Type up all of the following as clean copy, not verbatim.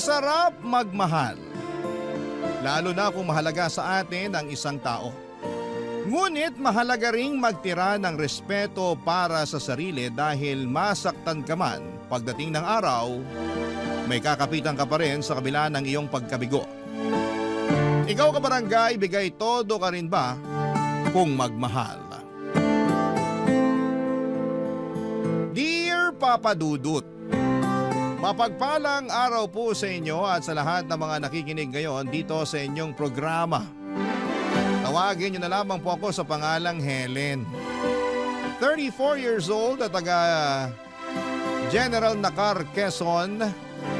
Masarap magmahal, lalo na kung mahalaga sa atin ang isang tao. Ngunit mahalaga ring magtira ng respeto para sa sarili dahil masaktan ka man pagdating ng araw, may kakapitan ka pa rin sa kabila ng iyong pagkabigo. Ikaw kabarangay, bigay todo ka rin ba kung magmahal? Dear Papa Dudut, mapagpalang araw po sa inyo at sa lahat ng mga nakikinig ngayon dito sa inyong programa. Tawagin niyo na lamang po ako sa pangalang Helen. 34 years old at taga General Nakar, Quezon.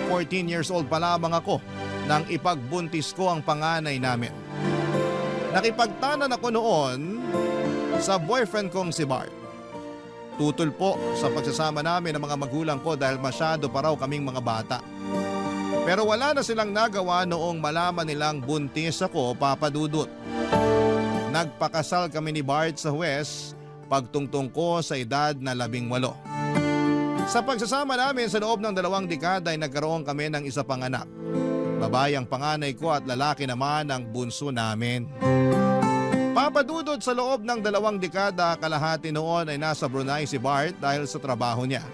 14 years old pa lamang ako nang ipagbuntis ko ang panganay namin. Nakipagtanan ako noon sa boyfriend kong si Bart. Tutol po sa pagsasama namin ng mga magulang ko dahil masyado pa raw kaming mga bata. Pero wala na silang nagawa noong malaman nilang buntis ako, Papa Dudut. Nagpakasal kami ni Bart sa Huwes pagtungtong ko sa edad na 18. Sa pagsasama namin sa loob ng 2 dekada ay nagkaroon kami ng isa pang anak. Babae ang panganay ko at lalaki naman ang bunso namin. Papa Dudut, sa loob ng 2 dekada kalahati noon ay nasa Brunei si Bart dahil sa trabaho niya.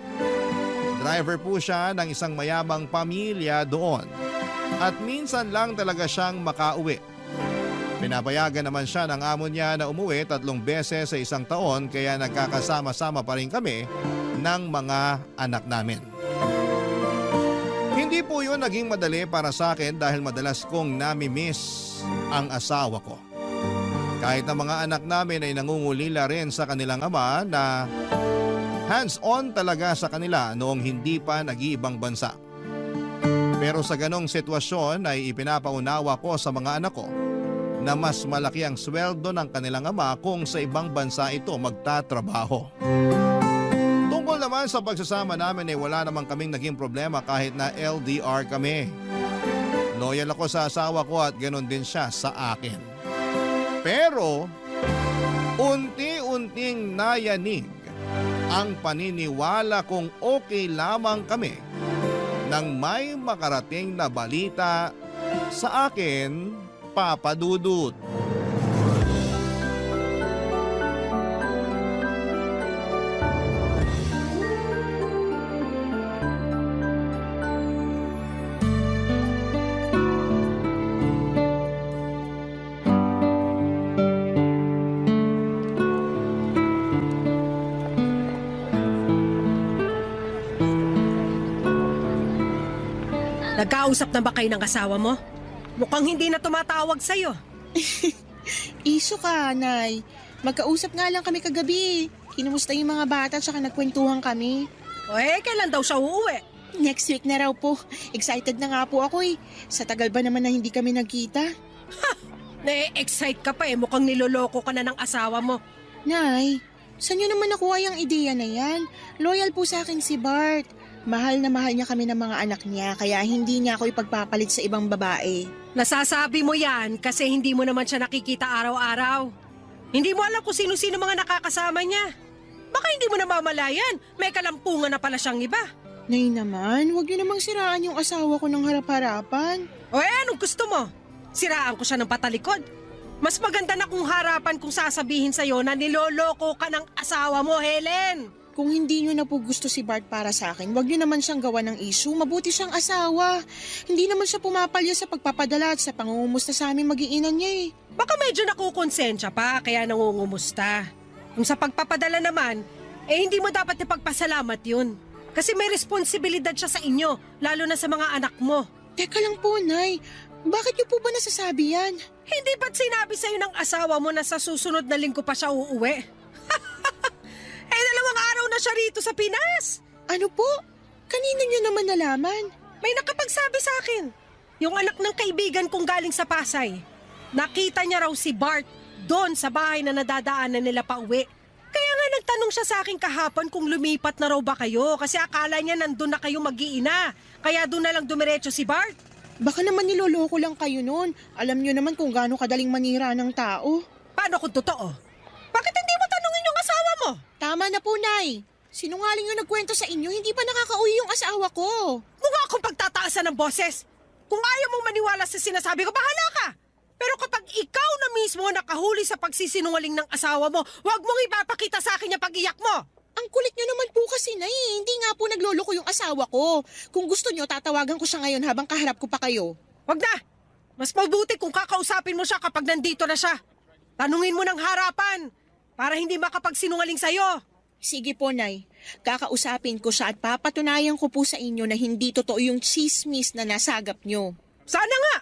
Driver po siya ng isang mayamang pamilya doon at minsan lang talaga siyang makauwi. Pinapayagan naman siya ng amo niya na umuwi 3 beses sa isang taon kaya nagkakasama-sama pa rin kami ng mga anak namin. Hindi po yun naging madali para sa akin dahil madalas kong nami-miss ang asawa ko. Kahit na mga anak namin ay nangungulila rin sa kanilang ama na hands-on talaga sa kanila noong hindi pa nag-iibang bansa. Pero sa ganong sitwasyon ay ipinapaunawa ko sa mga anak ko na mas malaki ang sweldo ng kanilang ama kung sa ibang bansa ito magtatrabaho. Tungkol naman sa pagsasama namin ay wala namang kaming naging problema kahit na LDR kami. Loyal ako sa asawa ko at ganon din siya sa akin. Pero unti-unting nayanig ang paniniwala kung okay lamang kami nang may makarating na balita sa akin, Papa Dudut. Nagkausap na ba kayo ng asawa mo? Mukhang hindi na tumatawag sa'yo. Iso ka, Nay. Magkausap nga lang kami kagabi. Kinumusta yung mga bata at saka nagkwentuhan kami. O kailan daw siya uuwi? Next week na raw po. Excited na nga po ako eh. Sa tagal ba naman na hindi kami nagkita? Na-excite ka pa mukhang niloloko ka na ng asawa mo. Nay, saan niyo naman nakuha yung ideya na yan? Loyal po sa akin si Bart. Mahal na mahal niya kami ng mga anak niya kaya hindi niya ako ipagpapalit sa ibang babae. Nasasabi mo yan kasi hindi mo naman siya nakikita araw-araw. Hindi mo alam kung sino-sino mga nakakasama niya. Baka hindi mo namamalayan, may kalampungan na pala siyang iba. Nay naman, huwag niyo namang siraan yung asawa ko ng harap-harapan. O anong gusto mo? Siraan ko siya ng patalikod? Mas maganda na kung harapan kung sasabihin sa'yo na niloloko ka ng asawa mo, Helen. Kung hindi niyo na po gusto si Bart para sa akin, wag niyo naman siyang gawa ng issue. Mabuti siyang asawa. Hindi naman siya pumapalya sa pagpapadala at sa pangungumusta sa aming mag-iinan niya eh. Baka medyo nakukonsensya pa kaya nangungumusta. Kung sa pagpapadala naman, hindi mo dapat ipagpasalamat yun. Kasi may responsibilidad siya sa inyo, lalo na sa mga anak mo. Teka lang po, Nay. Bakit niyo po ba nasasabi yan? Hindi ba't sinabi sa'yo ng asawa mo na sa susunod na linggo pa siya uuwi? 2 araw na siya rito sa Pinas. Ano po? Kanina niyo naman nalaman? May nakapagsabi sa akin. Yung anak ng kaibigan kong galing sa Pasay. Nakita niya raw si Bart doon sa bahay na nadadaanan nila pa uwi. Kaya nga nagtanong siya sa akin kahapon kung lumipat na raw ba kayo kasi akala niya nandun na kayo mag-iina. Kaya doon na lang dumiretso si Bart. Baka naman niloloko lang kayo noon. Alam niyo naman kung gaano kadaling manira ng tao. Paano kung totoo? Bakit hindi mo tanungin yung asawa mo? Tama na po, Nay. Sinungaling yung nagkwento sa inyo, hindi pa nakakauwi yung asawa ko. Mukha akong pagtataasan ng boses. Kung ayaw mong maniwala sa sinasabi ko, bahala ka! Pero kapag ikaw na mismo nakahuli sa pagsisinungaling ng asawa mo, huwag mong ipapakita sa akin yung pag-iyak mo! Ang kulit niyo naman po kasi, Nay. Hindi nga po nagloloko yung asawa ko. Kung gusto niyo, tatawagan ko siya ngayon habang kaharap ko pa kayo. Wag na! Mas mabuti kung kakausapin mo siya kapag nandito na siya. Tanungin mo ng harapan para hindi makapagsinungaling sa'yo. Sige po, Nay. Kakausapin ko siya at papatunayan ko po sa inyo na hindi totoo yung chismis na nasagap niyo. Sana nga!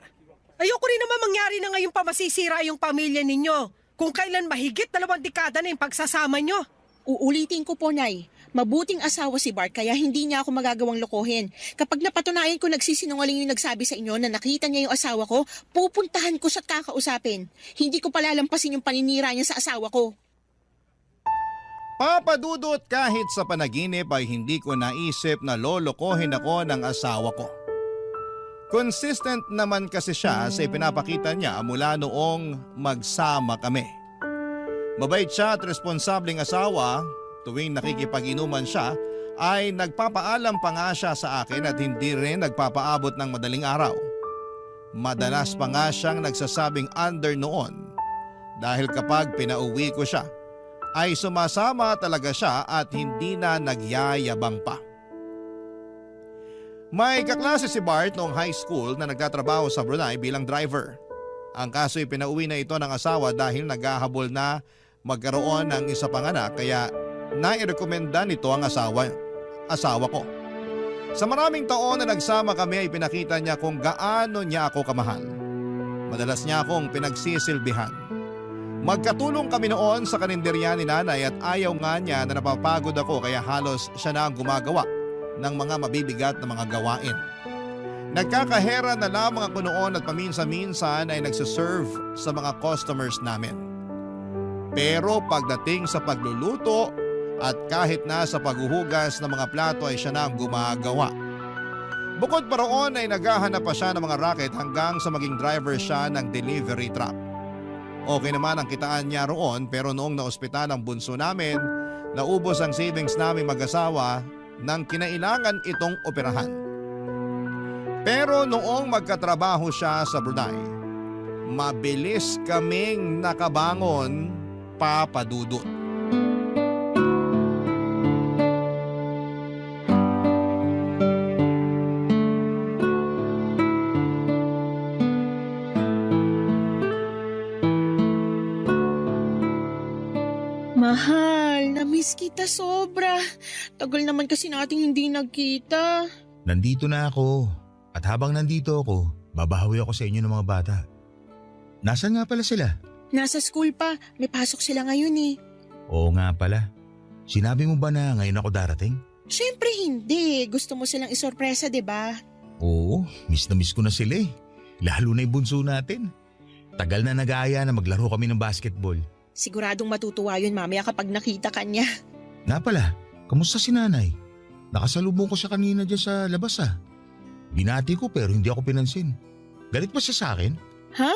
Ayoko rin naman mangyari na ngayong pamasisira yung pamilya ninyo. Kung kailan mahigit 2 dekada na yung pagsasama nyo. Uulitin ko po, Nay. Mabuting asawa si Bart kaya hindi niya ako magagawang lokohin. Kapag napatunayan ko nagsisinungaling yung nagsabi sa inyo na nakita niya yung asawa ko, pupuntahan ko siya at kakausapin. Hindi ko palalampasin yung paninira niya sa asawa ko. Papadudot, kahit sa panaginip ay hindi ko naisip na lolokohin ako ng asawa ko. Consistent naman kasi siya sa ipinapakita niya mula noong magsama kami. Mabait siya at responsableng asawa. Tuwing nakikipag-inuman siya ay nagpapaalam pa nga siya sa akin at hindi rin nagpapaabot ng madaling araw. Madalas pa nga siyang nagsasabing under noon dahil kapag pinauwi ko siya ay sumasama talaga siya at hindi na nagyayabang pa. May kaklase si Bart noong high school na nagtatrabaho sa Brunei bilang driver. Ang kaso'y pinauwi na ito ng asawa dahil naghahabol na magkaroon ng isa pang anak kaya nairekomenda nito ang asawa ko. Sa maraming taon na nagsama kami ay pinakita niya kung gaano niya ako kamahal. Madalas niya akong pinagsisilbihan. Magkatulong kami noon sa karinderya ni nanay at ayaw nga niya na napapagod ako kaya halos siya na ang gumagawa ng mga mabibigat na mga gawain. Nagkakahera na lamang ako noon at paminsan-minsan ay nagsiserve sa mga customers namin. Pero pagdating sa pagluluto at kahit na sa paghuhugas ng mga plato ay siya na ang gumagawa. Bukod pa roon ay naghahanap pa siya ng mga racket hanggang sa maging driver siya ng delivery truck. Okay naman ang kitaan niya roon pero noong naospital ang bunso namin, naubos ang savings namin mag-asawa nang kinailangan itong operahan. Pero noong magkatrabaho siya sa Brunei, mabilis kaming nakabangon, papadudot. Mahal, na-miss kita sobra. Tagal naman kasi nating hindi nagkita. Nandito na ako. At habang nandito ako, babahawi ako sa inyo ng mga bata. Nasaan nga pala sila? Nasa school pa, may pasok sila ngayon eh. Oo nga pala. Sinabi mo ba na ngayon ako darating? Siyempre hindi. Gusto mo silang isorpresa, 'di ba? Oo, miss na miss ko na sila eh. Lalo na yung bunso natin. Tagal na nag-aaya na maglaro kami ng basketball. Siguradong matutuwa yun mamaya kapag nakita ka niya. Nga pala, kamusta si nanay? Nakasalubong ko siya kanina dyan sa labas ah. Binati ko pero hindi ako pinansin. Galit pa siya sa akin? Ha?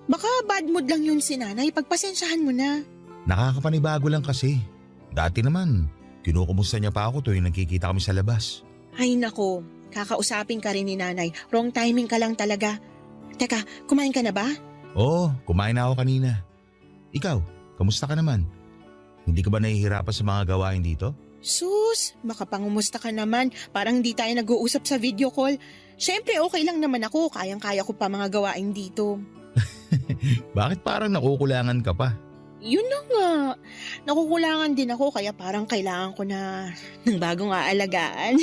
Baka bad mood lang yun si nanay. Pagpasensyahan mo na. Nakakapanibago lang kasi. Dati naman, kinukumusta niya pa ako tuwing nagkikita kami sa labas. Ay nako, kakausapin ka rin ni nanay. Wrong timing ka lang talaga. Teka, kumain ka na ba? Oo, kumain na ako kanina. Ikaw, kamusta ka naman? Hindi ka ba nahihirapan sa mga gawain dito? Sus, makapangumusta ka naman. Parang hindi tayo nag-uusap sa video call. Siyempre okay lang naman ako. Kayang-kaya ko pa mga gawain dito. Bakit parang nakukulangan ka pa? Yun na nga. Nakukulangan din ako kaya parang kailangan ko na ng bagong aalagaan.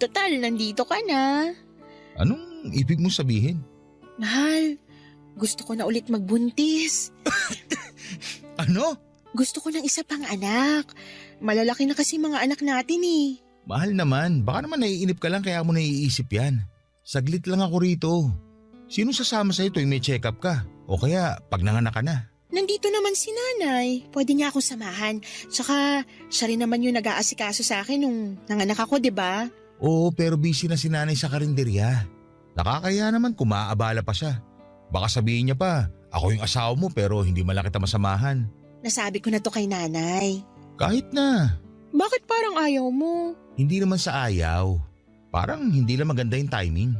Total, nandito ka na. Anong ibig mo sabihin? Mahal, gusto ko na ulit magbuntis. Ano? Gusto ko ng isa pang anak. Malalaki na kasi mga anak natin eh. Mahal naman, baka naman naiinip ka lang kaya mo naiisip yan. Saglit lang ako rito. Sino sasama sa'yo tuwing may check-up ka? O kaya pag nanganak ka na? Nandito naman si nanay. Pwede niya akong samahan. Tsaka siya rin naman yung nag-aasikaso sa akin nung nanganak ako, di ba? Oo, pero busy na si nanay sa karinderya. Nakakaya naman kung maaabala pa siya. Baka sabihin niya pa, ako yung asawa mo pero hindi man lang kita masamahan. Nasabi ko na to kay nanay. Kahit na. Bakit parang ayaw mo? Hindi naman sa ayaw. Parang hindi lang maganda yung timing.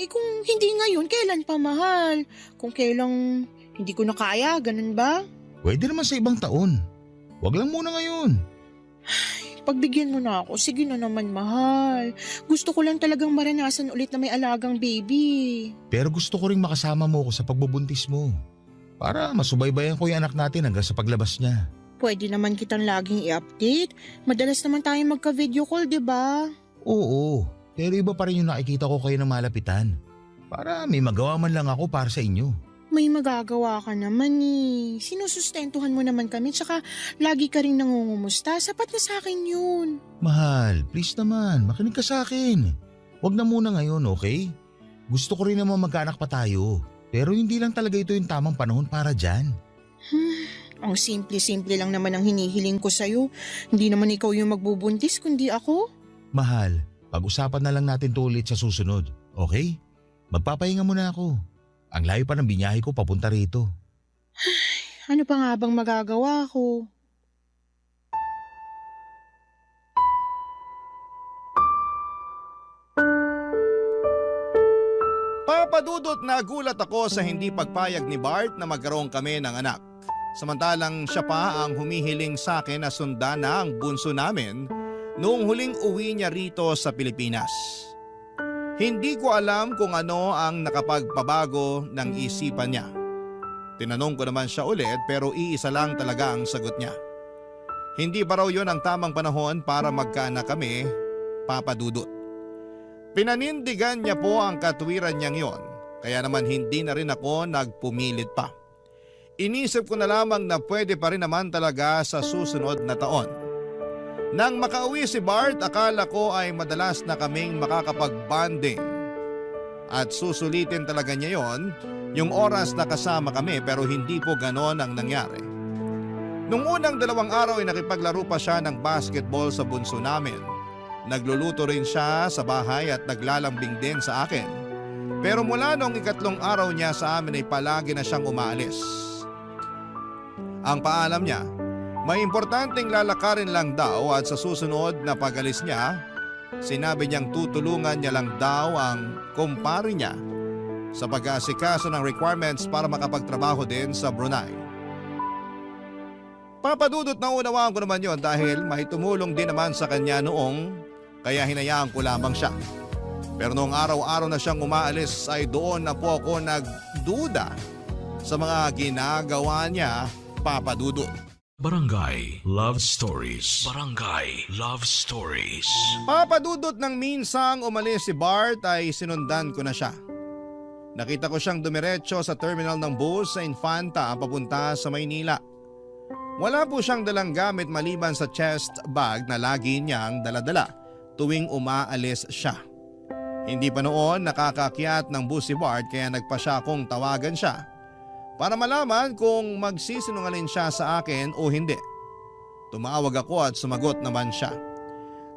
Kung hindi ngayon, kailan pa, mahal? Kung kailang hindi ko na kaya, ganun ba? Pwede naman sa ibang taon. Wag lang muna ngayon. Pagbigyan mo na ako, sige na naman, mahal. Gusto ko lang talagang maranasan ulit na may alagang baby. Pero gusto ko ring makasama mo ko sa pagbubuntis mo. Para masubaybayan ko yung anak natin hanggang sa paglabas niya. Pwede naman kitang laging i-update. Madalas naman tayo magka-video call, di ba? Oo, pero iba pa rin yung nakikita ko kayo na malapitan. Para may magawa man lang ako para sa inyo. May magagawa ka naman eh. Sinusustentuhan mo naman kami, tsaka lagi ka rin nangungumusta. Sapat na sa akin yun. Mahal, please naman, makinig ka sa akin. Huwag na muna ngayon, okay? Gusto ko rin naman magkaanak pa tayo. Pero hindi lang talaga ito yung tamang panahon para dyan. Ang simple-simple lang naman ang hinihiling ko sa'yo. Hindi naman ikaw yung magbubuntis, kundi ako. Mahal, pag-usapan na lang natin to ulit sa susunod, okay? Magpapahinga muna ako. Ang layo pa ng binyahe ko papunta rito. Ano pa nga bang magagawa ko? Papadudot na gulat ako sa hindi pagpayag ni Bart na magkaroon kami ng anak. Samantalang siya pa ang humihiling sa akin na sundan na ang bunso namin noong huling uwi niya rito sa Pilipinas. Hindi ko alam kung ano ang nakapagpabago ng isipan niya. Tinanong ko naman siya ulit pero iisa lang talaga ang sagot niya. Hindi pa raw yun ang tamang panahon para magkaanak kami, Papa Dudut. Pinanindigan niya po ang katwiran niyang yon, kaya naman hindi na rin ako nagpumilit pa. Inisip ko na lamang na pwede pa rin naman talaga sa susunod na taon. Nang makauwi si Bart, akala ko ay madalas na kaming makakapag-bonding. At susulitin talaga niya yon, yung oras na kasama kami, pero hindi po ganon ang nangyari. Nung unang 2 araw ay nakipaglaro pa siya ng basketball sa bunso namin. Nagluluto rin siya sa bahay at naglalambing din sa akin. Pero mula nung 3 araw niya sa amin ay palagi na siyang umaalis. Ang paalam niya, may importanteng lalakarin lang daw at sa susunod na pag-alis niya, sinabi niyang tutulungan niya lang daw ang kumpare niya sa pag-aasikaso ng requirements para makapagtrabaho din sa Brunei. Papadudot na unawaan ko naman yon dahil may tumulong din naman sa kanya noong kaya hinayaan ko lamang siya. Pero noong araw-araw na siyang umaalis ay doon na po ako nagduda sa mga ginagawa niya, Papadudot. Barangay Love Stories. Barangay Love Stories. Papadudot ng minsang umalis si Bart ay sinundan ko na siya. Nakita ko siyang dumiretso sa terminal ng bus sa Infanta papunta sa Maynila. Wala po siyang dalang gamit maliban sa chest bag na lagi niyang daladala tuwing umaalis siya. Hindi pa noon nakakakyat ng bus si Bart kaya nagpa siya kung tawagan siya para malaman kung magsisinungaling siya sa akin o hindi. Tumawag ako at sumagot naman siya.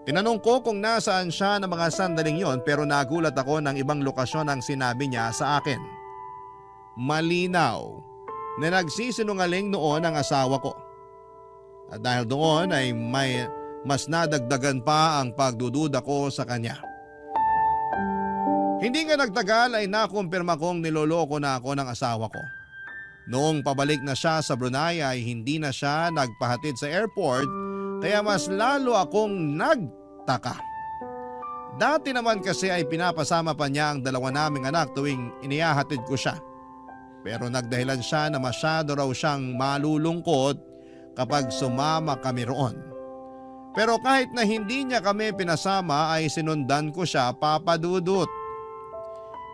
Tinanong ko kung nasaan siya ng mga sandaling yon pero nagulat ako ng ibang lokasyon ang sinabi niya sa akin. Malinaw na nagsisinungaling noon ang asawa ko. At dahil doon ay may mas nadagdagan pa ang pagdududa ko sa kanya. Hindi nga nagtagal ay nakumpirma kong niloloko na ako ng asawa ko. Noong pabalik na siya sa Brunei ay hindi na siya nagpahatid sa airport kaya mas lalo akong nagtaka. Dati naman kasi ay pinapasama pa niya ang 2 naming anak tuwing inihahatid ko siya. Pero nagdahilan siya na masyado raw siyang malulungkot kapag sumama kami roon. Pero kahit na hindi niya kami pinasama ay sinundan ko siya, Papadudot.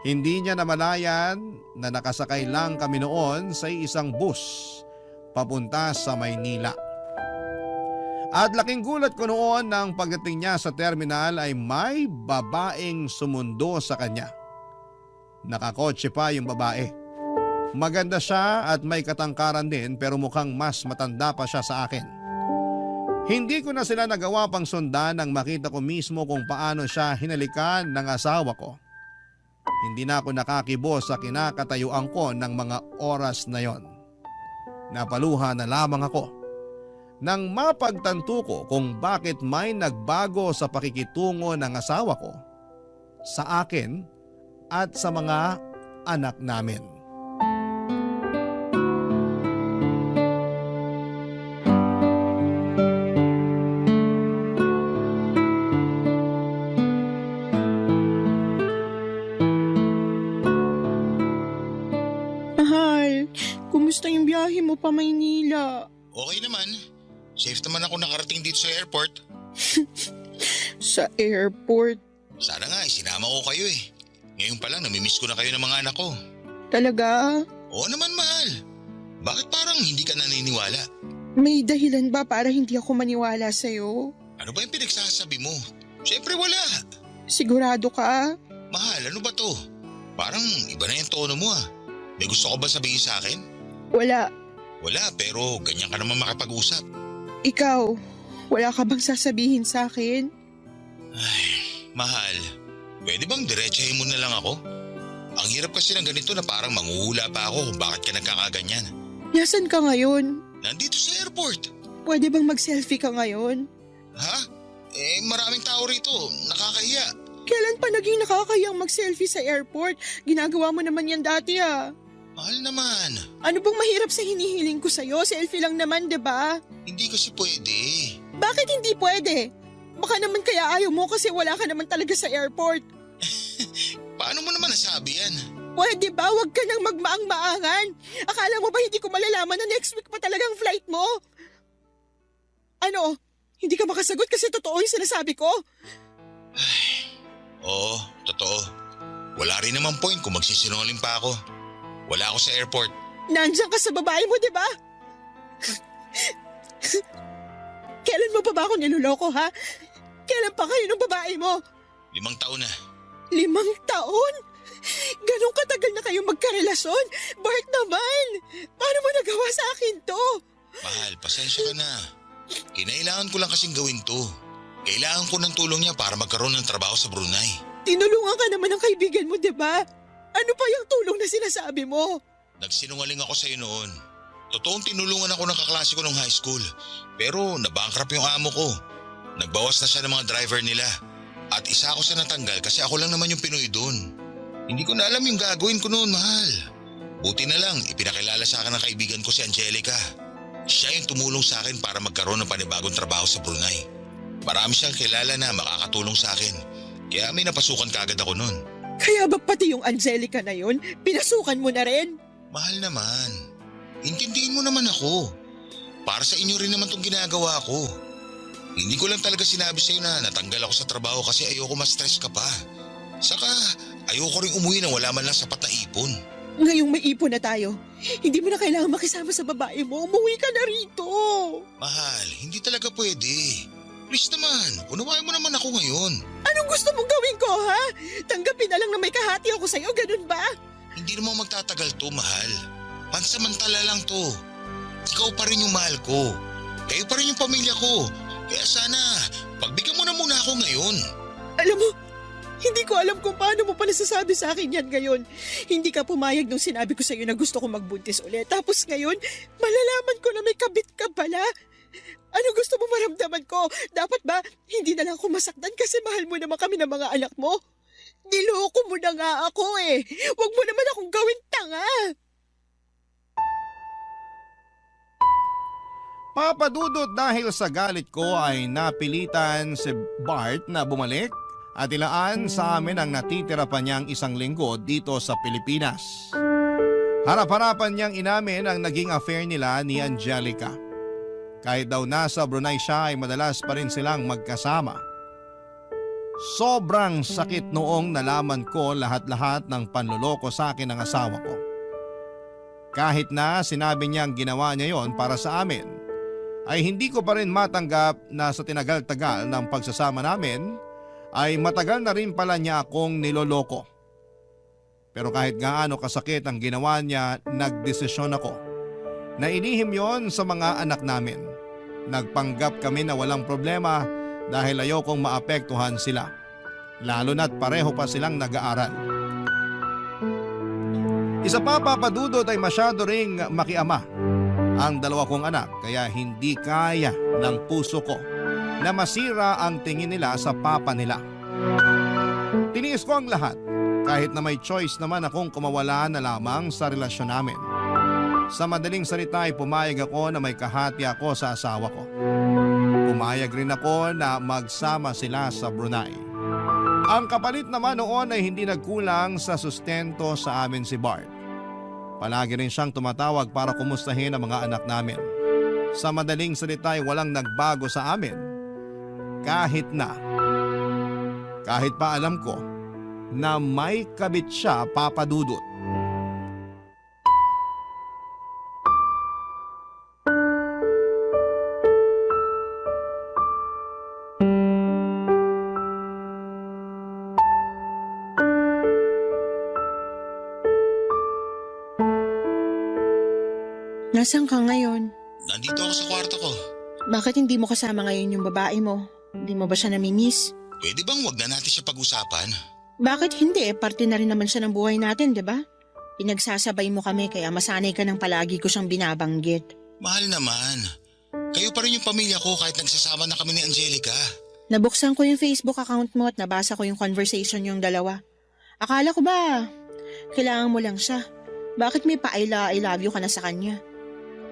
Hindi niya namalayan na nakasakay lang kami noon sa isang bus papunta sa Maynila. At laking gulat ko noon nang pagdating niya sa terminal ay may babaeng sumundo sa kanya. Nakakotse pa yung babae. Maganda siya at may katangkaran din pero mukhang mas matanda pa siya sa akin. Hindi ko na sila nagawa pang sundan nang makita ko mismo kung paano siya hinalikan ng asawa ko. Hindi na ako nakakibo sa kinakatayuan ko ng mga oras na yon. Napaluha na lamang ako nang mapagtanto ko kung bakit may nagbago sa pakikitungo ng asawa ko sa akin at sa mga anak namin. Mahal, kumusta yung biyahe mo pa Maynila? Okay naman. Safe naman ako nakarating dito sa airport. Sa airport? Sana nga, sinama ko kayo eh. Ngayon pa lang, namimiss ko na kayo ng mga anak ko. Talaga? Oo naman, mahal. Bakit parang hindi ka naniniwala? May dahilan ba para hindi ako maniwala sa'yo? Ano ba yung pinagsasabi mo? Siyempre wala. Sigurado ka? Mahal, ano ba to? Parang iba na yung tono mo ah. May gusto ko ba sabihin sa akin? Wala. Wala, pero ganyan ka naman makipag-usap. Ikaw, wala ka bang sasabihin sa akin? Ay, mahal. Pwede bang diretsahin mo na lang ako? Ang hirap kasi ng ganito na parang manguhula pa ako kung bakit ka nagkakaganyan. Nasaan ka ngayon? Nandito sa airport. Pwede bang mag-selfie ka ngayon? Ha? Maraming tao rito. Nakakahiya. Kailan pa naging nakakayang mag-selfie sa airport? Ginagawa mo naman yan dati ah. Mahal naman. Ano bang mahirap sa hinihiling ko sa'yo? Selfie lang naman, 'di ba? Hindi kasi pwede. Bakit hindi pwede? Baka naman kaya ayaw mo kasi wala ka naman talaga sa airport. Paano mo naman nasabi yan? Pwede ba? Huwag ka nang magmaang-maangan. Akala mo ba hindi ko malalaman na next week pa talagang flight mo? Ano? Hindi ka makasagot kasi totoo yung sinasabi ko? Oo, totoo. Wala rin naman point kung magsisinungaling pa ako. Wala ako sa airport. Nandiyan ka sa babae mo, di ba? Kailan mo pa ba ako niloloko, ha? Kailan pa kayo ng babae mo? 5 taon na. 5 taon? Ganong katagal na kayo magkarelasyon? Bart naman! Paano mo nagawa sa akin to? Mahal, pasensya ka na. Kinailangan ko lang kasing gawin to. Kailangan ko ng tulong niya para magkaroon ng trabaho sa Brunei. Tinulungan ka naman ng kaibigan mo, di ba? Ano pa yung tulong na sinasabi mo? Nagsinungaling ako sa'yo noon. Totoong tinulungan ako ng kaklase ko nung high school. Pero nabankrupt yung amo ko. Nagbawas na siya ng mga driver nila. At isa ako sa natanggal kasi ako lang naman yung Pinoy doon. Hindi ko na alam yung gagawin ko noon, mahal. Buti na lang, ipinakilala sa akin ng kaibigan ko si Angelica. Siya yung tumulong sa akin para magkaroon ng panibagong trabaho sa Brunei. Marami siyang kilala na makakatulong sa akin. Kaya may napasukan kaagad ako noon. Kaya ba pati yung Angelica na yun, pinasukan mo na rin? Mahal naman. Intindihin mo naman ako. Para sa inyo rin naman itong ginagawa ko. Hindi ko lang talaga sinabi sa'yo na natanggal ako sa trabaho kasi ayoko ma-stress ka pa. Saka ayoko rin umuwi nang wala man lang sapat na ipon. Ngayong may ipon na tayo, hindi mo na kailangan makisama sa babae mo. Umuwi ka na rito. Mahal, hindi talaga pwede. Please naman, unawain mo naman ako ngayon. Anong gusto mong gawin ko, ha? Tanggapin na lang na may kahati ako sa'yo, ganun ba? Hindi naman magtatagal to, mahal. Pansamantala lang to. Ikaw pa rin yung mahal ko. Kayo pa rin yung pamilya ko. Kaya sana, pagbigyan mo na muna ako ngayon. Alam mo, hindi ko alam kung paano mo pa nasasabi sa akin yan ngayon. Hindi ka pumayag nung sinabi ko sa'yo na gusto ko magbuntis ulit. Tapos ngayon, malalaman ko na may kabit ka pala. Ano gusto mo maramdaman ko? Dapat ba hindi na lang ako masaktan kasi mahal mo naman kami ng mga anak mo? Niloko mo na nga ako eh. Huwag mo naman akong gawin tanga. Papadudot dahil sa galit ko ay napilitan si Bart na bumalik at ilaan sa amin ang natitira pa niyang 1 linggo dito sa Pilipinas. Harap-harapan niyang inamin ang naging affair nila ni Angelica. Kahit daw nasa Brunei siya ay madalas pa rin silang magkasama. Sobrang sakit noong nalaman ko lahat-lahat ng panluloko sa akin ng asawa ko. Kahit na sinabi niyang ginawa niya yon para sa amin, ay hindi ko pa rin matanggap na sa tinagal-tagal ng pagsasama namin ay matagal na rin pala niya akong niloloko. Pero kahit gaano kasakit ang ginawa niya, nagdesisyon ako na inihim yon sa mga anak namin. Nagpanggap kami na walang problema dahil ayokong maapektuhan sila. Lalo na't pareho pa silang nag-aaral. Isa pa, Papadudot, ay masyado ring makiama ang 2 kong anak kaya hindi kaya ng puso ko na masira ang tingin nila sa papa nila. Tiniis ko ang lahat Kahit na may choice naman akong kumawala na lamang sa relasyon namin. Sa madaling salita ay pumayag ako na may kahati ako sa asawa ko. Pumayag rin ako na magsama sila sa Brunei. Ang kapalit naman noon ay hindi nagkulang sa sustento sa amin si Bart. Palagi rin siyang tumatawag para kumustahin ang mga anak namin. Sa madaling salita ay walang nagbago sa amin. Kahit pa alam ko na may kabit siya, Papa Dudut. Nasaan ka ngayon? Nandito ako sa kwarto ko. Bakit hindi mo kasama ngayon yung babae mo? Hindi mo ba siya namimiss? Pwede bang wag na natin siya pag-usapan? Bakit hindi? Parte na rin naman siya ng buhay natin, di ba? Pinagsasabay mo kami kaya masanay ka ng palagi ko siyang binabanggit. Mahal naman. Kayo pa rin yung pamilya ko kahit nagsasama na kami ni Angelica. Nabuksan ko yung Facebook account mo at nabasa ko yung conversation yung dalawa. Akala ko ba, kailangan mo lang siya. Bakit may I love you ka na sa kanya?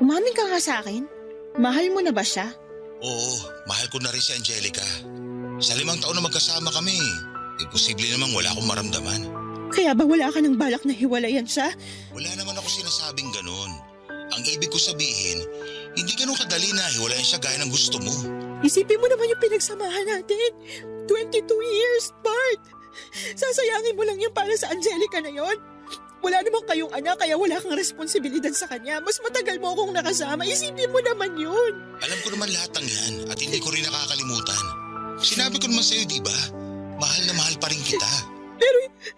Umamin ka nga sa akin. Mahal mo na ba siya? Oo, mahal ko na rin si Angelica. Sa 5 taon na magkasama kami, imposible namang wala akong maramdaman. Kaya ba wala ka ng balak na hiwalayan siya? Wala naman ako sinasabing ganun. Ang ibig ko sabihin, hindi ganun kadali na hiwalayan siya gaya ng gusto mo. Isipin mo naman yung pinagsamahan natin. 22 years, Bart! Sasayangin mo lang yan para sa Angelica na yon. Wala naman kayong anak kaya wala kang responsibilidad sa kanya. Mas matagal mo akong nakasama. Isipin mo naman yun. Alam ko naman lahat ng yan at hindi ko rin nakakalimutan. Sinabi ko naman sa'yo, di ba? Mahal na mahal pa rin kita. Pero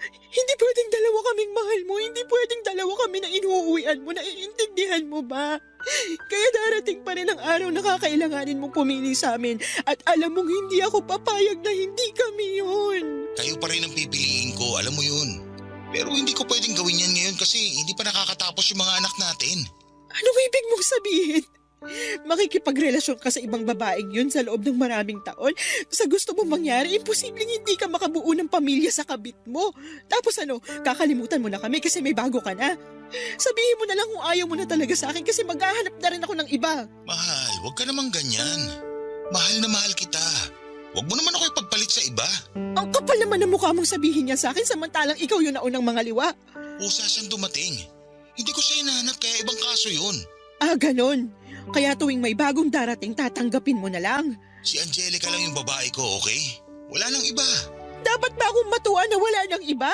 hindi pwedeng dalawa kaming mahal mo. Hindi pwedeng dalawa kami na inuuwian mo. Naiintindihan mo ba? Kaya darating pa rin ang araw na kakailanganin mong pumili sa amin. At alam mong hindi ako papayag na hindi kami yun. Kayo pa rin ang pipiliin ko, alam mo yun. Pero hindi ko pwedeng gawin yan ngayon kasi hindi pa nakakatapos yung mga anak natin. Ano ibig mong sabihin? Makikipagrelasyon ka sa ibang babaeng yun sa loob ng maraming taon? Sa gusto mong mangyari, imposibleng hindi ka makabuo ng pamilya sa kabit mo. Tapos kakalimutan mo na kami kasi may bago ka na. Sabihin mo na lang kung ayaw mo na talaga sa akin kasi maghahanap na rin ako ng iba. Mahal, huwag ka namang ganyan. Mahal na mahal kita. Huwag mo naman ako ipagpalit sa iba. Ang kapal naman ng mukha mong sabihin niya sa akin samantalang ikaw yung naunang mga liwa. Usa siyang dumating. Hindi ko siya hinahanap kaya ibang kaso yun. Ah, ganon. Kaya tuwing may bagong darating, tatanggapin mo na lang. Si Angelica lang yung babae ko, okay? Wala nang iba. Dapat ba akong matuwa na wala nang iba?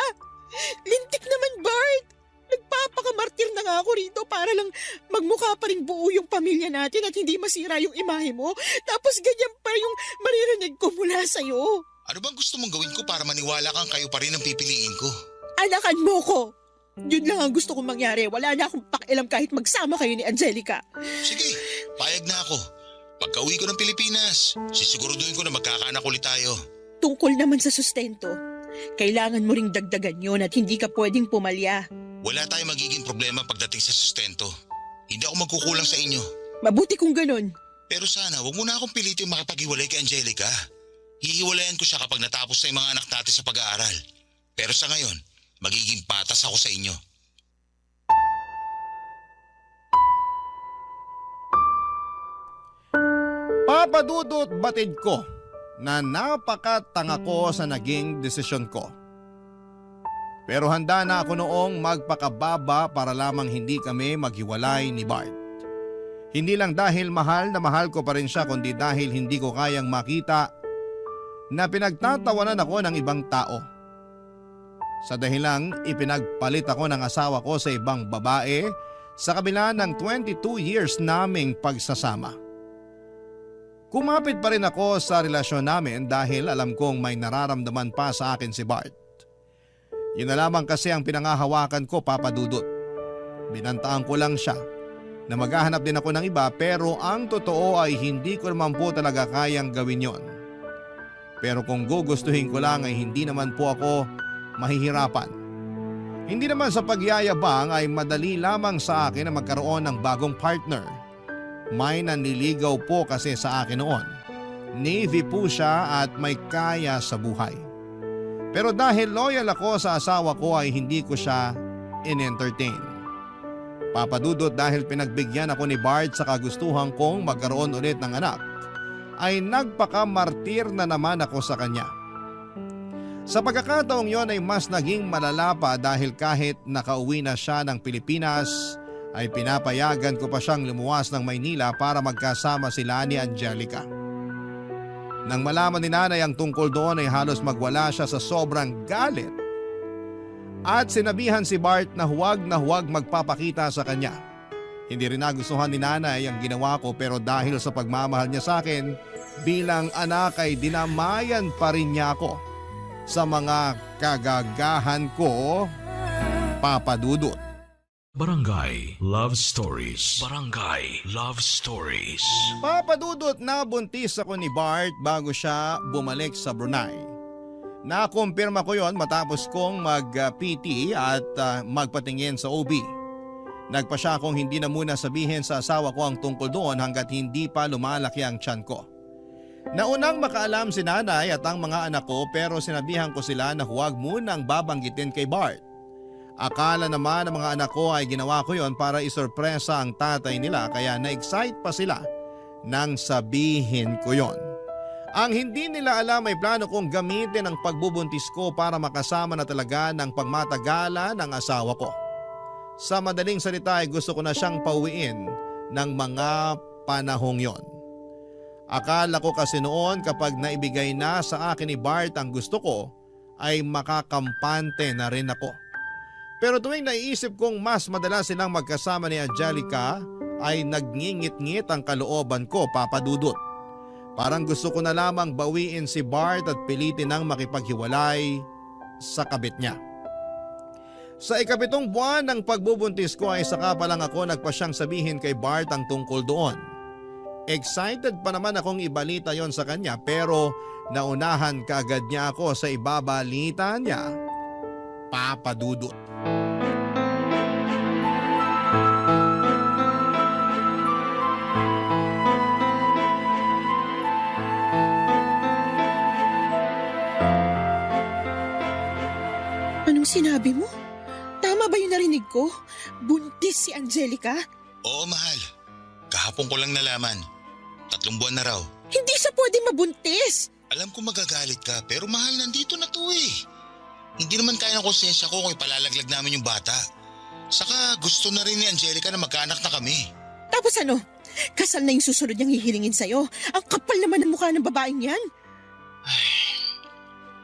Lintik naman, Bart. Nagpapakamartir na nga ako rito para lang magmukha pa rin buo yung pamilya natin at hindi masira yung imahe mo. Tapos ganyan pa yung maririnig ko mula sa'yo. Ano bang gusto mong gawin ko para maniwala kang kayo pa rin ang pipiliin ko? Anakan mo ko. Yun lang ang gusto kong mangyari. Wala na akong pakialam kahit magsama kayo ni Angelica. Sige, payag na ako. Pagka-uwi ko ng Pilipinas, sisiguraduhin ko na magkakaanak ulit tayo. Tungkol naman sa sustento, kailangan mo ring dagdagan yun at hindi ka pwedeng pumalya. Wala tayong magiging problema pagdating sa sustento. Hindi ako magkukulang sa inyo. Mabuti kung ganun. Pero sana, wag mo na akong pilitin makipag-hiwalay kay Angelica. Hihiwalayan ko siya kapag natapos na yung mga anak natin sa pag-aaral. Pero sa ngayon, magiging patas ako sa inyo. Papa Dudut, batid ko na napakatanga ko sa naging desisyon ko. Pero handa na ako noong magpakababa para lamang hindi kami maghiwalay ni Bart. Hindi lang dahil mahal na mahal ko pa rin siya kundi dahil hindi ko kayang makita na pinagtatawanan ako ng ibang tao. Sa dahilang ipinagpalit ako ng asawa ko sa ibang babae sa kabila ng 22 years naming pagsasama. Kumapit pa rin ako sa relasyon namin dahil alam kong may nararamdaman pa sa akin si Bart. Yun na lamang kasi ang pinangahawakan ko, Papa Dudut. Binantaan ko lang siya na maghahanap din ako ng iba pero ang totoo ay hindi ko naman po talaga kayang gawin yon. Pero kung gugustuhin ko lang ay hindi naman po ako mahihirapan. Hindi naman sa pagyayabang ay madali lamang sa akin na magkaroon ng bagong partner. May nanliligaw po kasi sa akin noon. Navy po siya at may kaya sa buhay. Pero dahil loyal ako sa asawa ko ay hindi ko siya in-entertain. Papa Dudut, dahil pinagbigyan ako ni Bart sa kagustuhan kong magkaroon ulit ng anak, ay nagpakamartir na naman ako sa kanya. Sa pagkakataong yon ay mas naging malala pa dahil kahit nakauwi na siya ng Pilipinas ay pinapayagan ko pa siyang lumuwas ng Maynila para magkasama sila ni Angelica. Nang malaman ni nanay ang tungkol doon ay halos magwala siya sa sobrang galit at sinabihan si Bart na huwag magpapakita sa kanya. Hindi rin nagustuhan ni nanay ang ginawa ko pero dahil sa pagmamahal niya sa akin bilang anak ay dinamayan pa rin niya ako sa mga kagagahan ko, Papa Dudut. Barangay Love Stories. Barangay Love Stories. Papa Dudut, nabuntis ako ni Bart bago siya bumalik sa Brunei. Nakumpirma ko yon matapos kong mag-PT at magpatingin sa OB. Nagpa siya akong hindi na muna sabihin sa asawa ko ang tungkol doon hanggat hindi pa lumalaki ang tiyan ko. Naunang makaalam si nanay at ang mga anak ko pero sinabihan ko sila na huwag munang babanggitin kay Bart. Akala naman ng mga anak ko ay ginawa ko yon para isorpresa ang tatay nila kaya na-excite pa sila nang sabihin ko yon. Ang hindi nila alam ay plano kong gamitin ang pagbubuntis ko para makasama na talaga ng pagmatagala ng asawa ko. Sa madaling salita ay gusto ko na siyang pauwiin ng mga panahong yon. Akala ko kasi noon kapag naibigay na sa akin ni Bart ang gusto ko ay makakampante na rin ako. Pero tuwing naiisip kong mas madalas silang magkasama ni Angelica ay nagngingit-ngit ang kalooban ko, Papa Dudut. Parang gusto ko na lamang bawiin si Bart at pilitin ng makipaghiwalay sa kabit niya. Sa 7 buwan ng pagbubuntis ko ay saka pa lang ako nagpasyang sabihin kay Bart ang tungkol doon. Excited pa naman akong ibalita yon sa kanya pero naunahan kaagad niya ako sa ibabalita niya, Papa Dudut. Anong sinabi mo? Tama ba yung narinig ko? Buntis si Angelica? Oo, mahal. Kahapon ko lang nalaman. 3 buwan na raw. Hindi siya pwede mabuntis! Alam ko magagalit ka pero mahal, nandito na to eh. Hindi naman kaya ng konsensya ko kung ipalalaglag namin yung bata. Saka gusto na rin ni Angelica na magkaanak na kami. Tapos ano? Kasal na yung susunod niyang hihilingin sa'yo. Ang kapal naman ng mukha ng babaeng yan.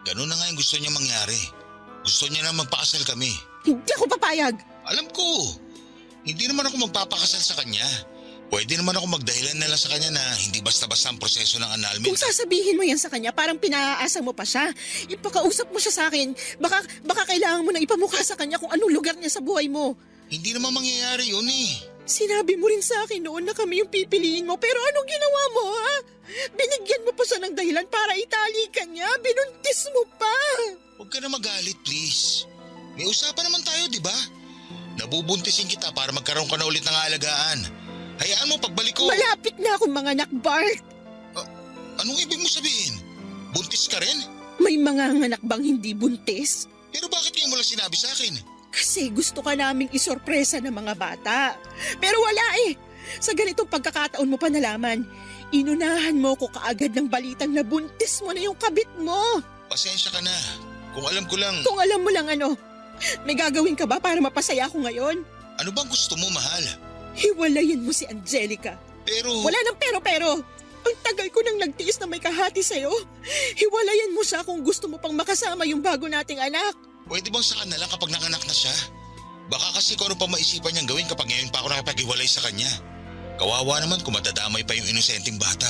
Ganun na nga yung gusto niya mangyari. Gusto niya na magpakasal kami. Hindi ako papayag. Alam ko, hindi naman ako magpapakasal sa kanya. Pwede naman ako magdahilan na lang sa kanya na hindi basta-basta ang proseso ng annulment. Kung sasabihin mo yan sa kanya, parang pinaaasa mo pa siya. Ipakausap mo siya sa akin. Baka kailangan mo na ipamukha sa kanya kung anong lugar niya sa buhay mo. Hindi naman mangyayari yun eh. Sinabi mo rin sa akin noon na kami yung pipiliin mo, pero anong ginawa mo, ha? Binigyan mo pa siya ng dahilan para itali ka niya. Binuntis mo pa. Huwag ka na magalit, please. May usapan naman tayo, di ba? Nabubuntisin kita para magkaroon ka na ulit ng aalagaan. Hayaan mo pagbalik ko. Malapit na akong mga anak, Bart. Anong ibig mo sabihin? Buntis ka rin? May mga anak bang hindi buntis? Pero bakit ngayon mo lang sinabi sa akin? Kasi gusto ka naming isorpresa ng mga bata. Pero wala eh. Sa ganitong pagkakataon mo pa nalaman, inunahan mo ko kaagad ng balitang na buntis mo na yung kabit mo. Pasensya ka na. Kung alam ko lang... Kung alam mo lang ano, may gagawin ka ba para mapasaya ko ngayon? Ano bang gusto mo, mahal? Hiwalayin mo si Angelica. Pero... Wala nang pero. Ang tagal ko nang nagtiis na may kahati sa'yo. Hiwalayan mo siya kung gusto mo pang makasama yung bago nating anak. Pwede bang saka na lang kapag nanganak na siya? Baka kasi kung ano pa maisipan niyang gawin kapag ngayon pa ako nakipag-iwalay sa kanya. Kawawa naman kung matadamay pa yung inosenteng bata.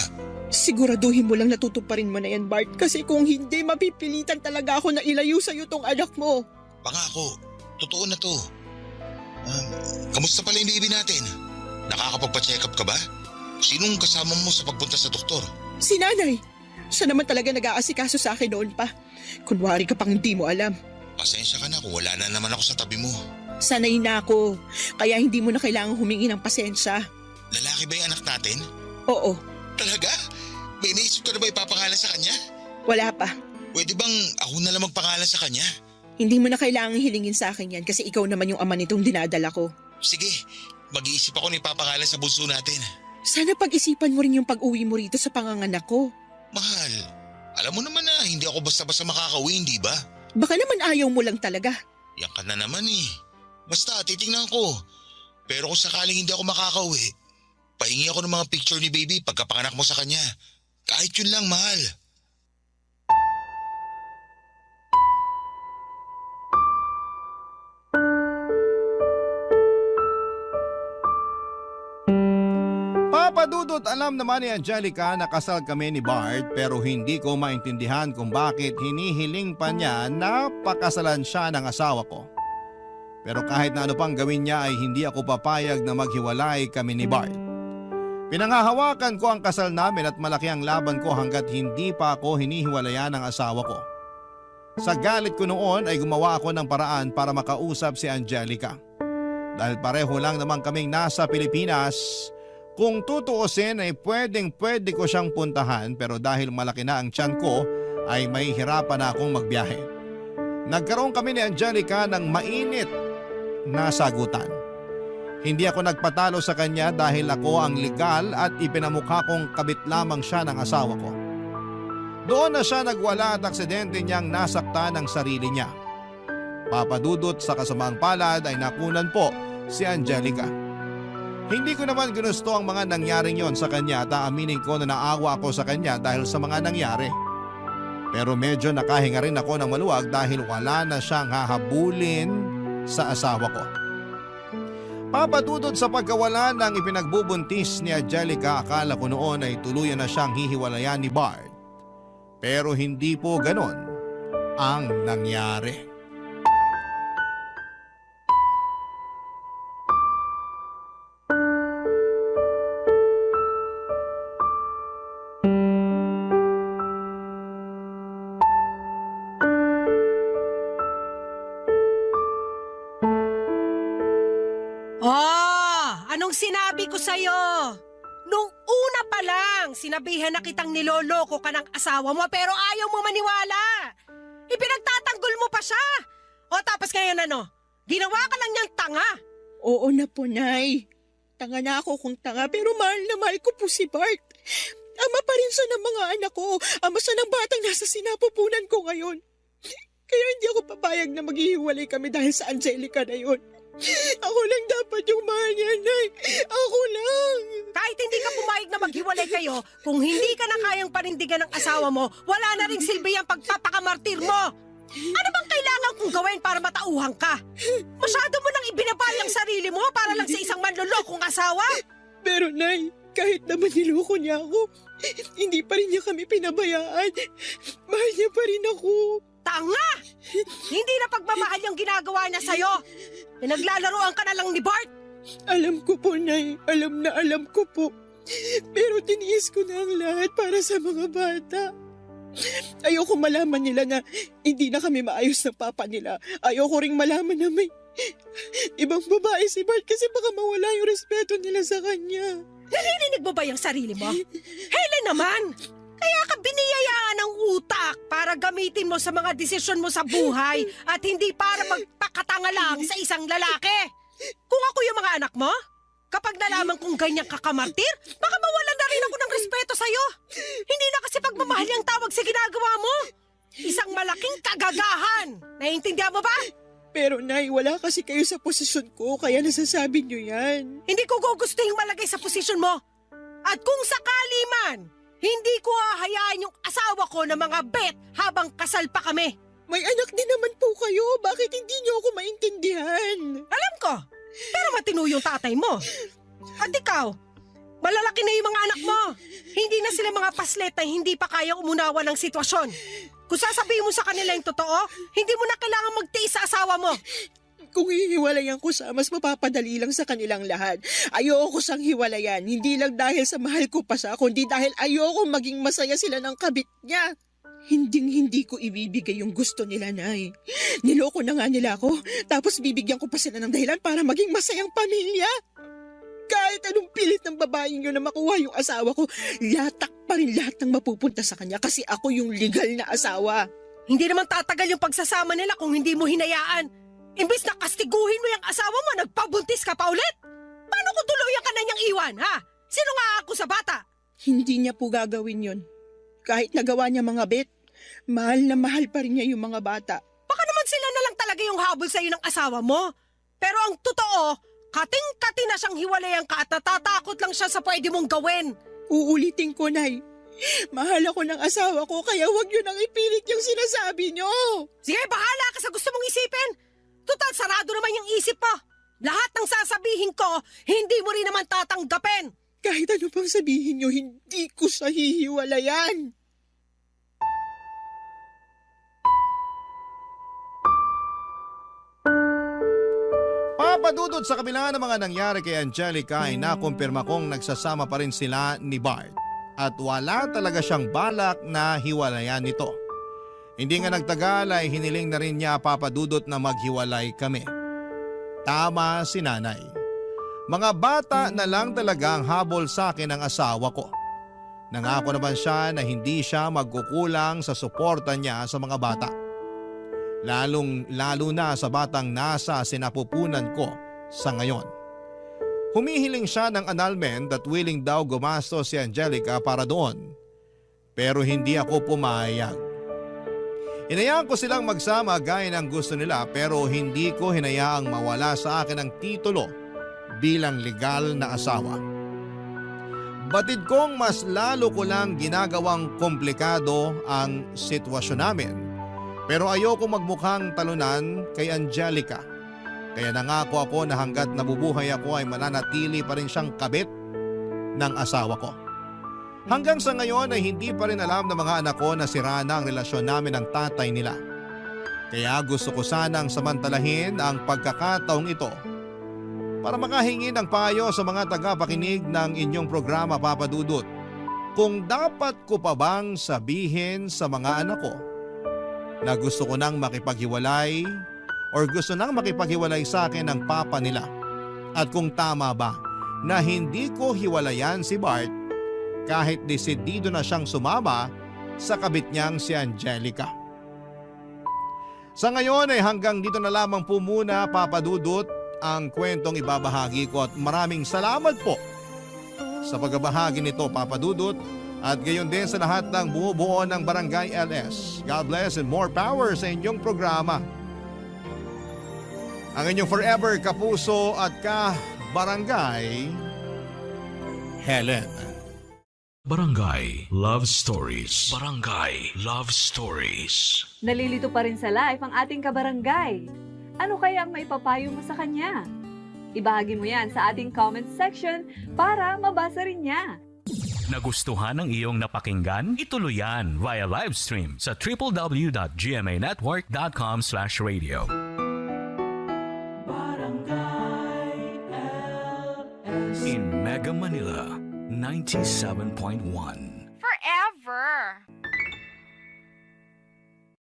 Siguraduhin mo lang natutuparin mo na yan, Bart. Kasi kung hindi, mapipilitan talaga ako na ilayo sa'yo tong anak mo. Pangako, totoo na to. Kamusta pala yung baby natin? Nakakapagpa-check up ka ba? Sinong kasama mo sa pagpunta sa doktor? Si nanay. Siya naman talaga nag-aasikaso sa akin noon pa. Kunwari ka pang hindi mo alam. Pasensya ka na kung wala na naman ako sa tabi mo. Sanay na ako. Kaya hindi mo na kailangang humingi ng pasensya. Lalaki ba yung anak natin? Oo. Talaga? May naisip ka na ba ipapangalan sa kanya? Wala pa. Pwede bang ako na lang magpangalan sa kanya? Hindi mo na kailangang hilingin sa akin yan kasi ikaw naman yung ama nitong dinadala ko. Sige, mag-iisip ako ng ipapangalan sa bunso natin. Sana pag-isipan mo rin yung pag-uwi mo rito sa panganganak ko. Mahal, alam mo naman na hindi ako basta-basta makakauwi, hindi ba? Baka naman ayaw mo lang talaga. Yan ka na naman eh. Basta, titingnan ko. Pero kung sakaling hindi ako makakauwi, pahingi ako ng mga picture ni baby pagkapanganak mo sa kanya. Kahit yun lang, mahal. Papadudot, alam naman ni Angelica na kasal kami ni Bart pero hindi ko maintindihan kung bakit hinihiling pa niya na pakasalan siya ng asawa ko. Pero kahit na ano pang gawin niya ay hindi ako papayag na maghiwalay kami ni Bart. Pinangahawakan ko ang kasal namin at malaki ang laban ko hanggat hindi pa ako hinihiwalayan ng asawa ko. Sa galit ko noon ay gumawa ako ng paraan para makausap si Angelica. Dahil pareho lang naman kaming nasa Pilipinas, kung tutuusin ay pwede ko siyang puntahan pero dahil malaki na ang tiyan ko ay may hirapan na akong magbiyahe. Nagkaroon kami ni Angelica ng mainit na sagutan. Hindi ako nagpatalo sa kanya dahil ako ang legal at ipinamukha kong kabit lamang siya ng asawa ko. Doon na siya nagwala at aksidente niyang nasaktan ang sarili niya. Papadudot sa kasamaang palad ay nakunan po si Angelica. Hindi ko naman ginusto ang mga nangyaring yon sa kanya at aaminin ko na naawa ako sa kanya dahil sa mga nangyari. Pero medyo nakahinga rin ako ng maluwag dahil wala na siyang hahabulin sa asawa ko. Papadudod sa pagkawala ng ipinagbubuntis ni Angelica, akala ko noon ay tuluyan na siyang hihiwalayan ni Bart. Pero hindi po ganon ang nangyari. Anong sinabi ko sa'yo? Nung una pa lang, sinabihan na kitang niloloko ka ng asawa mo pero ayaw mo maniwala. Ipinagtatanggol mo pa siya. O tapos ngayon ano? Ginawa ka lang niyang tanga. Oo na po, Nay. Tanga na ako kung tanga pero mahal na mahal ko po si Bart. Ama pa rin siya ng mga anak ko. Ama siya ng batang nasa sinapupunan ko ngayon. Kaya hindi ako papayag na maghihiwalay kami dahil sa Angelica na yun. Ako lang dapat yung mahal niya, Nay. Ako lang. Kahit hindi ka pumayag na maghiwalay kayo, kung hindi ka na kayang panindigan ng asawa mo, wala na ring silbi ang pagpapakamartir mo. Ano bang kailangan kong gawin para matauhan ka? Masyado mo nang ibinabay ang sarili mo para lang sa isang manlolokong asawa? Pero, Nay, kahit naman niloko niya ako, hindi pa rin niya kami pinabayaan. Mahal niya pa rin ako. Tanga! Hindi na pagmamahal yung ginagawa niya sa'yo. Pinaglalaroan ka na lang ni Bart. Alam ko po, Nay. Alam ko po. Pero tiniis ko na ang lahat para sa mga bata. Ayoko malaman nila na hindi na kami maayos ng papa nila. Ayoko ring malaman na may ibang babae si Bart kasi baka mawala yung respeto nila sa kanya. Naririnig mo ba yung sarili mo? Helen naman! Kaya ka biniyayaan ng utak para gamitin mo sa mga desisyon mo sa buhay at hindi para magpakatanga lang sa isang lalaki. Kung ako yung mga anak mo, kapag nalaman kong ganyan kakamartir, baka mawalan na rin ako ng respeto sa'yo. Hindi na kasi pagmamahal ang tawag sa ginagawa mo. Isang malaking kagagahan. Naiintindihan mo ba? Pero, Nay, wala kasi kayo sa posisyon ko kaya nasasabi niyo yan. Hindi ko gugustuhin malagay sa posisyon mo. At kung sakali man, hindi ko hahayaan yung asawa ko na mga bet habang kasal pa kami. May anak din naman po kayo. Bakit hindi niyo ako maintindihan? Alam ko, pero matino yung tatay mo. At ikaw, malalaki na yung mga anak mo. Hindi na sila mga paslet na hindi pa kaya umunawa ng sitwasyon. Kung sasabihin mo sa kanila yung totoo, hindi mo na kailangan magtiis sa asawa mo. Kung hihiwalayan ko siya, mas mapapadali lang sa kanilang lahat. Ayoko siyang hiwalayan, hindi lang dahil sa mahal ko pa siya, kundi dahil ayoko maging masaya sila ng kabit niya. Hinding-hindi ko ibibigay yung gusto nila, Nay. Niloko na nga nila ako, tapos bibigyan ko pa sila ng dahilan para maging masayang pamilya. Kahit anong pilit ng babaeng yun na makuha yung asawa ko, latak pa rin lahat ng mapupunta sa kanya kasi ako yung legal na asawa. Hindi naman tatagal yung pagsasama nila kung hindi mo hinayaan. Imbis na kastiguhin mo yung asawa mo, nagpabuntis ka pa ulit. Paano kung tuluyan ka na niyang iwan, ha? Sino nga ako sa bata? Hindi niya po gagawin yun. Kahit nagawa niya mga bet, mahal na mahal pa rin niya yung mga bata. Baka naman sila na lang talaga yung habol sa'yo ng asawa mo. Pero ang totoo, kating-kati na siyang hiwalayan ka at natatakot lang siya sa pwede mong gawin. Uulitin ko, Nay. Mahal ako ng asawa ko, kaya huwag niyo nang ipilit yung sinasabi niyo. Sige, bahala ka sa gusto mong isipin. Total, sarado naman yung isip mo. Lahat ng sasabihin ko, hindi mo rin naman tatanggapin. Kahit ano pang sabihin niyo, hindi ko sa hihiwalayan. Papadudod sa kabila ng mga nangyari kay Angelica ay nakumpirma kong nagsasama pa rin sila ni Bart at wala talaga siyang balak na hiwalayan nito. Hindi nga nagtagal ay hiniling na rin niya papadudot na maghiwalay kami. Tama si nanay. Mga bata na lang talaga ang habol sa akin ng asawa ko. Nangako naman siya na hindi siya magkukulang sa suporta niya sa mga bata. Lalo na sa batang nasa sinapupunan ko sa ngayon. Humihiling siya ng annulment at willing daw gumastos si Angelica para doon. Pero hindi ako pumayag. Hinayaan ko silang magsama gaya ng gusto nila pero hindi ko hinayaang mawala sa akin ang titulo bilang legal na asawa. Batid kong mas lalo ko lang ginagawang komplikado ang sitwasyon namin. Pero ayoko magmukhang talunan kay Angelica. Kaya nangako ako na hanggat nabubuhay ako ay mananatili pa rin siyang kabit ng asawa ko. Hanggang sa ngayon ay hindi pa rin alam ng mga anak ko na sira na ang relasyon namin ng tatay nila. Kaya gusto ko sanang samantalahin ang pagkakataong ito para makahingi ng payo sa mga tagapakinig ng inyong programa, Papa Dudut. Kung dapat ko pa bang sabihin sa mga anak ko na gusto ko nang makipaghiwalay or gusto nang makipaghiwalay sa akin ng papa nila. At kung tama ba na hindi ko hiwalayan si Bart kahit desidido na siyang sumama sa kabit niyang si Angelica. Sa ngayon ay hanggang dito na lamang po muna, Papa Dudut, ang kwentong ibabahagi ko at maraming salamat po sa pagbabahagi nito, Papa Dudut. At gayon din sa lahat ng bumubuo ng Barangay LS. God bless and more power sa inyong programa. Ang inyong forever kapuso at ka-barangay, Helen. Barangay Love Stories. Barangay Love Stories. Nalilito pa rin sa life ang ating kabarangay. Ano kaya ang maipapayo mo sa kanya? Ibahagi mo yan sa ating comment section para mabasa rin niya. Nagustuhan ng iyong napakinggan? Ituloy yan via live stream sa www.gmanetwork.com/radio. In Mega Manila, 97.1